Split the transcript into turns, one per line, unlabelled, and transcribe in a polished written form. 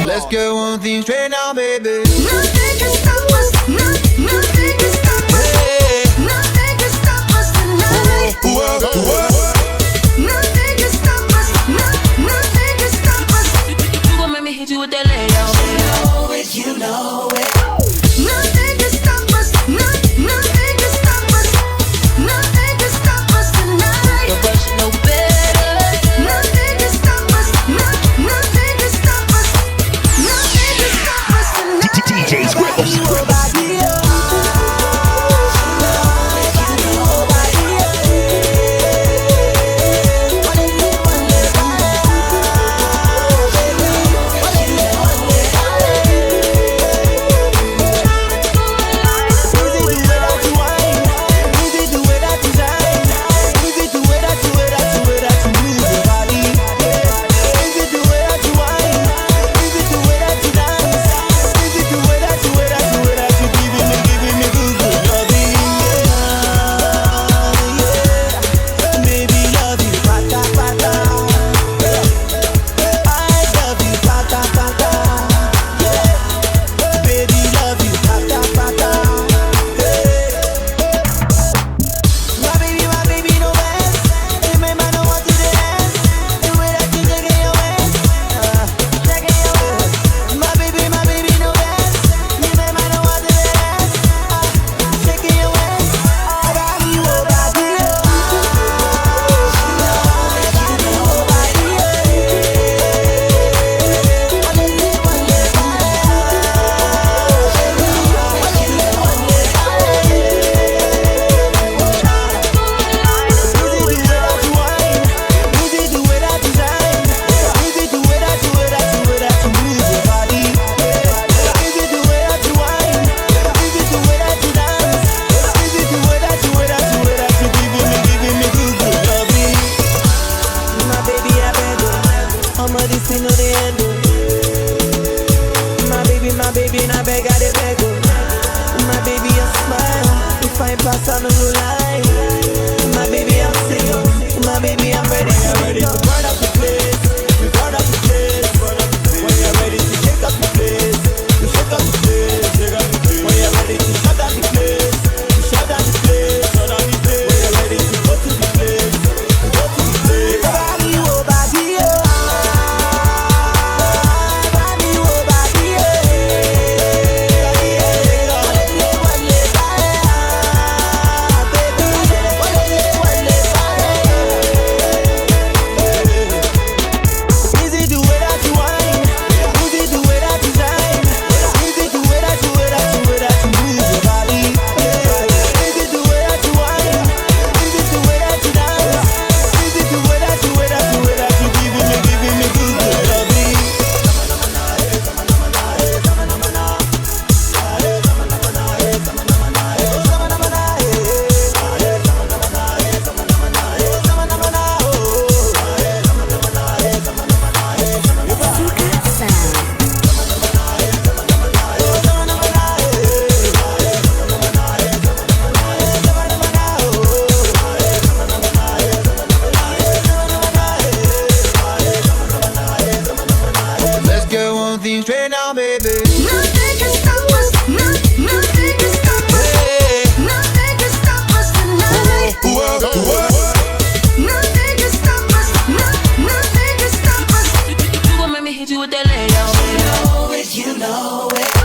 Let's get one thing straight now, baby.
Nothing can stop us. Nothing can stop us. Nothing can stop us tonight. Nothing can stop us. Nothing can stop us.
You gon' make me hit you with that layout. You know it.
Nothing can stop us. Nothing can stop us. Nothing can stop us tonight.
Your rush no better.
Nothing can stop us. Nothing can stop us. Nothing can stop us tonight.
DJ Scribbles.
Straight now, baby.
Nothing can stop us. Nothing can stop us. Nothing can stop us tonight. Nothing can stop us. Nothing can stop us.
You gon' make me hit you with that layout.
You know it.